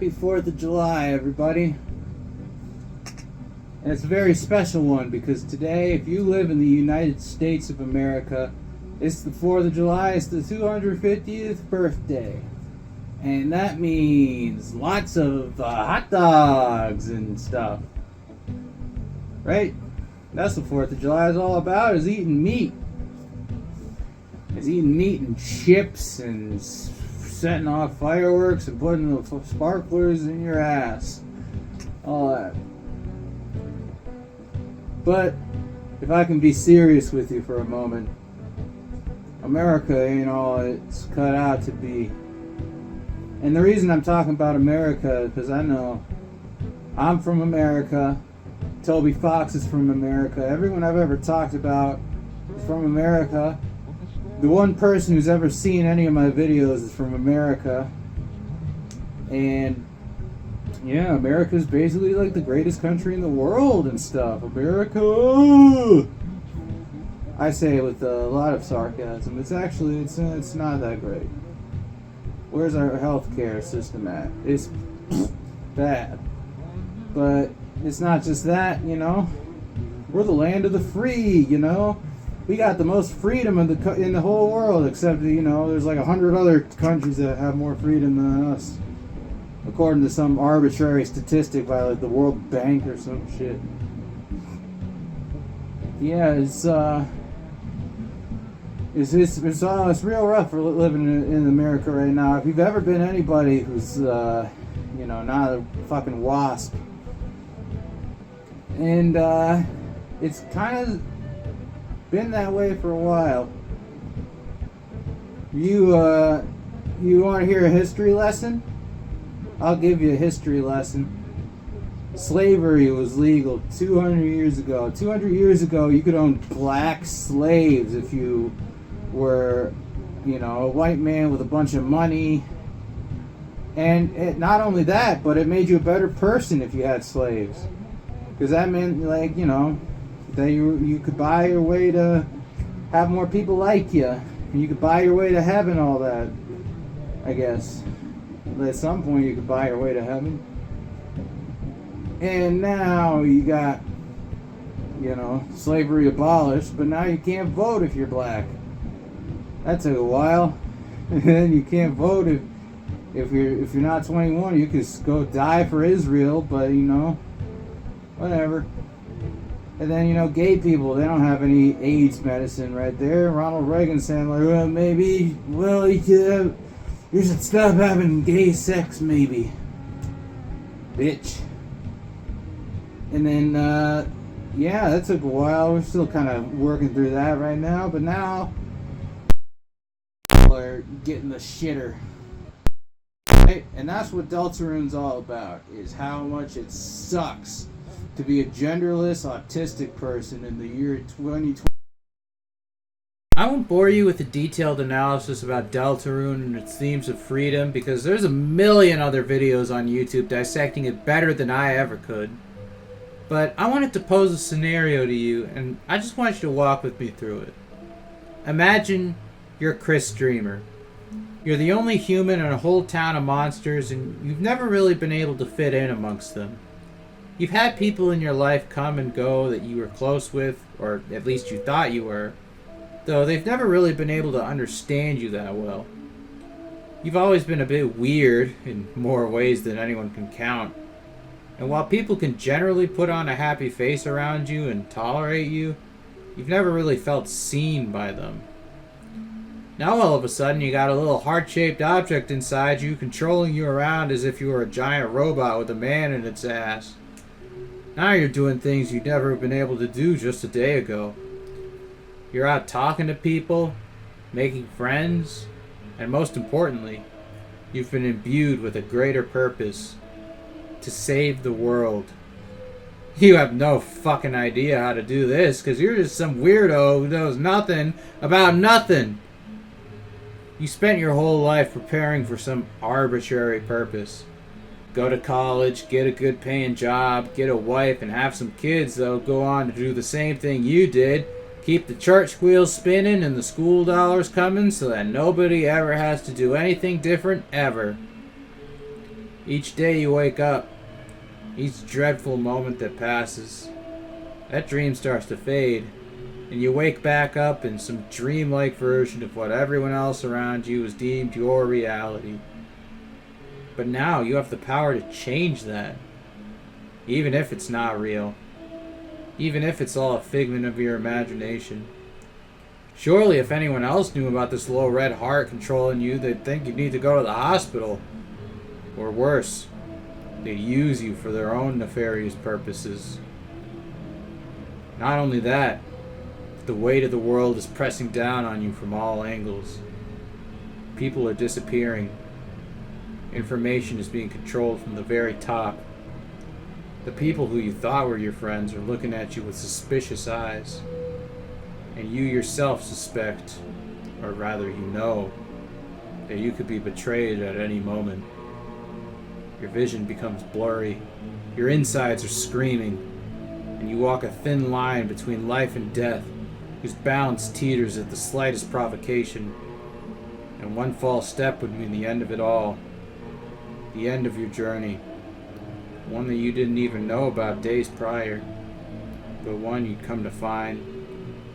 Happy 4th of July, everybody. And it's a very special one because today, if you live in the United States of America, it's the 4th of July, it's the 250th birthday. And that means lots of hot dogs and stuff. Right? That's what 4th of July is all about, is eating meat. It's eating meat and chips and setting off fireworks and putting the sparklers in your ass. All that. But if I can be serious with you for a moment, America ain't all it's cut out to be. And the reason I'm talking about America is because I know I'm from America. Toby Fox is from America. Everyone I've ever talked about is from America. The one person who's ever seen any of my videos is from America. And yeah, America's basically like the greatest country in the world and stuff. America! I say it with a lot of sarcasm. It's actually, it's not that great. Where's our healthcare system at? It's bad. But it's not just that, you know. We're the land of the free, you know. We got the most freedom in the whole world, except, you know, there's like 100 other countries that have more freedom than us. According to some arbitrary statistic by like the World Bank or some shit. Yeah, it's real rough for living in America right now. If you've ever been anybody who's you know, not a fucking wasp, and it's kind of been that way for a while. You want to hear a history lesson? I'll give you a history lesson. Slavery was legal 200 years ago. 200 years ago, you could own black slaves if you were, you know, a white man with a bunch of money. And not only that, but it made you a better person if you had slaves. Because that meant, like, you know, that you could buy your way to have more people like you. And you could buy your way to heaven, all that, I guess. At some point you could buy your way to heaven. And now you got, you know, slavery abolished, but now you can't vote if you're black. That took a while. And then you can't vote if you're not 21. You could go die for Israel, but you know, whatever. And then, you know, gay people, they don't have any AIDS medicine right there. Ronald Reagan saying like, well, maybe, well, you should stop having gay sex, maybe. Bitch. And then, yeah, that took a while. We're still kind of working through that right now. But now, people are getting the shitter. Right? And that's what Deltarune's all about, is how much it sucks to be a genderless, autistic person in the year 2020. I won't bore you with a detailed analysis about Deltarune and its themes of freedom, because there's a million other videos on YouTube dissecting it better than I ever could. But I wanted to pose a scenario to you, and I just want you to walk with me through it. Imagine you're Chris Dreamer. You're the only human in a whole town of monsters, and you've never really been able to fit in amongst them. You've had people in your life come and go that you were close with, or at least you thought you were, though they've never really been able to understand you that well. You've always been a bit weird in more ways than anyone can count. And while people can generally put on a happy face around you and tolerate you, you've never really felt seen by them. Now all of a sudden you got a little heart-shaped object inside you controlling you around as if you were a giant robot with a man in its ass. Now you're doing things you'd never been able to do just a day ago. You're out talking to people, making friends, and most importantly, you've been imbued with a greater purpose: to save the world. You have no fucking idea how to do this because you're just some weirdo who knows nothing about nothing. You spent your whole life preparing for some arbitrary purpose. Go to college, get a good paying job, get a wife, and have some kids that'll go on to do the same thing you did. Keep the church wheels spinning and the school dollars coming so that nobody ever has to do anything different ever. Each day you wake up, each dreadful moment that passes, that dream starts to fade, and you wake back up in some dreamlike version of what everyone else around you has deemed your reality. But now you have the power to change that, even if it's not real, even if it's all a figment of your imagination. Surely if anyone else knew about this low red heart controlling you, they'd think you'd need to go to the hospital. Or worse, they'd use you for their own nefarious purposes. Not only that, but the weight of the world is pressing down on you from all angles. People are disappearing. Information is being controlled from the very top. The people who you thought were your friends are looking at you with suspicious eyes. And you yourself suspect, or rather you know, that you could be betrayed at any moment. Your vision becomes blurry, your insides are screaming, and you walk a thin line between life and death, whose balance teeters at the slightest provocation. And one false step would mean the end of it all, the end of your journey, one that you didn't even know about days prior, but one you'd come to find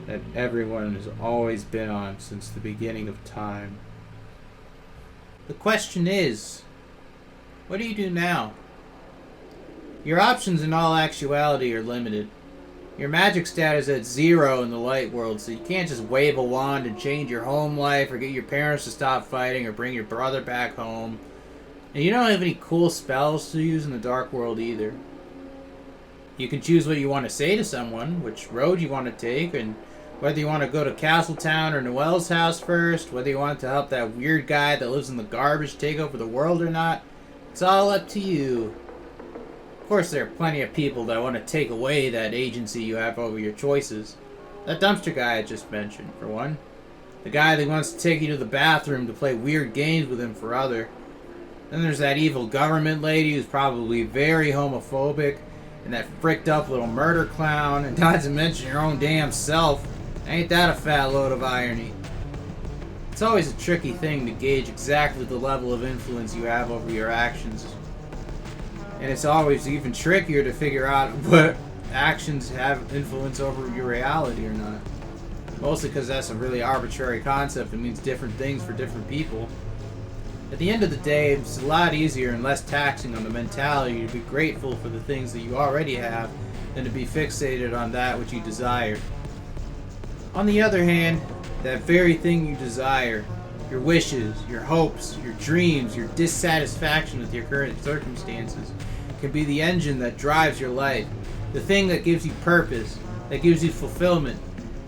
that everyone has always been on since the beginning of time. The question is, what do you do now? Your options in all actuality are limited. Your magic stat is at 0 in the light world, so you can't just wave a wand and change your home life or get your parents to stop fighting or bring your brother back home. And you don't have any cool spells to use in the dark world either. You can choose what you want to say to someone, which road you want to take, and whether you want to go to Castletown or Noelle's house first, whether you want to help that weird guy that lives in the garbage take over the world or not. It's all up to you. Of course, there are plenty of people that want to take away that agency you have over your choices. That dumpster guy I just mentioned, for one. The guy that wants to take you to the bathroom to play weird games with him, for other. Then there's that evil government lady who's probably very homophobic, and that fricked up little murder clown, and not to mention your own damn self. Ain't that a fat load of irony? It's always a tricky thing to gauge exactly the level of influence you have over your actions. And it's always even trickier to figure out what actions have influence over your reality or not. Mostly because that's a really arbitrary concept that means different things for different people. At the end of the day, it's a lot easier and less taxing on the mentality to be grateful for the things that you already have than to be fixated on that which you desire. On the other hand, that very thing you desire, your wishes, your hopes, your dreams, your dissatisfaction with your current circumstances, can be the engine that drives your life, the thing that gives you purpose, that gives you fulfillment,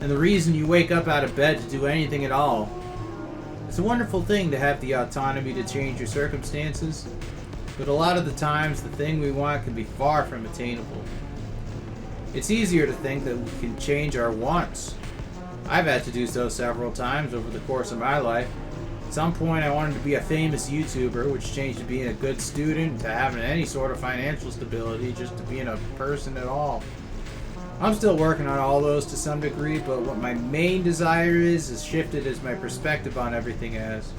and the reason you wake up out of bed to do anything at all. It's a wonderful thing to have the autonomy to change your circumstances, but a lot of the times the thing we want can be far from attainable. It's easier to think that we can change our wants. I've had to do so several times over the course of my life. At some point I wanted to be a famous YouTuber, which changed to being a good student, to having any sort of financial stability, just to being a person at all. I'm still working on all those to some degree, but what my main desire is shifted as my perspective on everything has.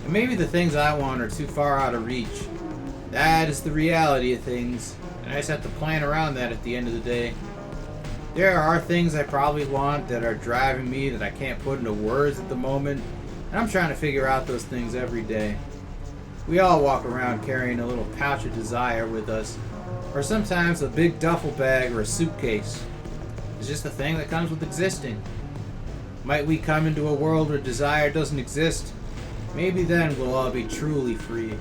And maybe the things I want are too far out of reach. That is the reality of things, and I just have to plan around that at the end of the day. There are things I probably want that are driving me that I can't put into words at the moment, and I'm trying to figure out those things every day. We all walk around carrying a little pouch of desire with us, or sometimes a big duffel bag or a suitcase. It's just a thing that comes with existing. Might we come into a world where desire doesn't exist? Maybe then we'll all be truly free.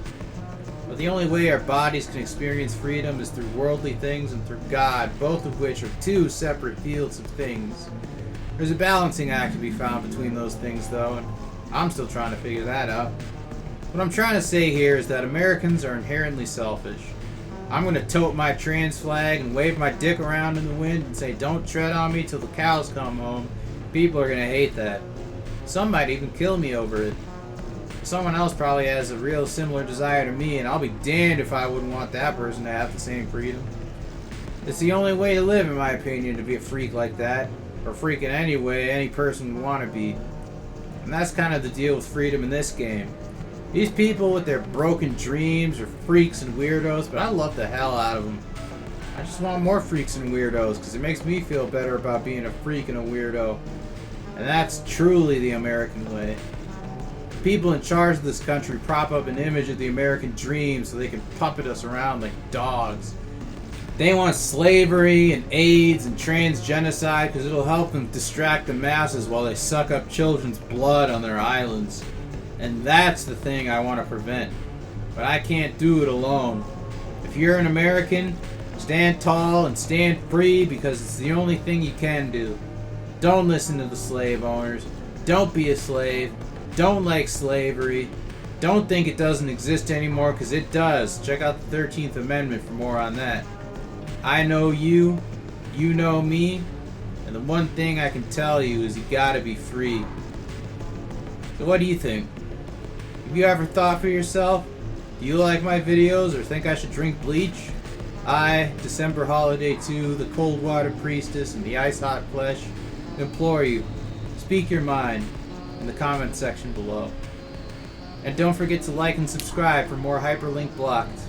But the only way our bodies can experience freedom is through worldly things and through God, both of which are two separate fields of things. There's a balancing act to be found between those things, though, and I'm still trying to figure that out. What I'm trying to say here is that Americans are inherently selfish. I'm going to tote my trans flag and wave my dick around in the wind and say, "Don't tread on me till the cows come home." People are going to hate that. Some might even kill me over it. Someone else probably has a real similar desire to me, and I'll be damned if I wouldn't want that person to have the same freedom. It's the only way to live, in my opinion, to be a freak like that, or freak in any way any person would want to be. And that's kind of the deal with freedom in this game. These people with their broken dreams are freaks and weirdos, but I love the hell out of them. I just want more freaks and weirdos because it makes me feel better about being a freak and a weirdo. And that's truly the American way. People in charge of this country prop up an image of the American dream so they can puppet us around like dogs. They want slavery and AIDS and transgenocide because it'll help them distract the masses while they suck up children's blood on their islands. And that's the thing I want to prevent. But I can't do it alone. If you're an American, stand tall and stand free because it's the only thing you can do. Don't listen to the slave owners. Don't be a slave. Don't like slavery. Don't think it doesn't exist anymore because it does. Check out the 13th Amendment for more on that. I know you. You know me. And the one thing I can tell you is you gotta be free. So what do you think? Have you ever thought for yourself? Do you like my videos or think I should drink bleach? I, December Holiday 2, the Cold Water Priestess, and the Ice Hot Flesh implore you, speak your mind in the comment section below. And don't forget to like and subscribe for more Hyperlink Blocked.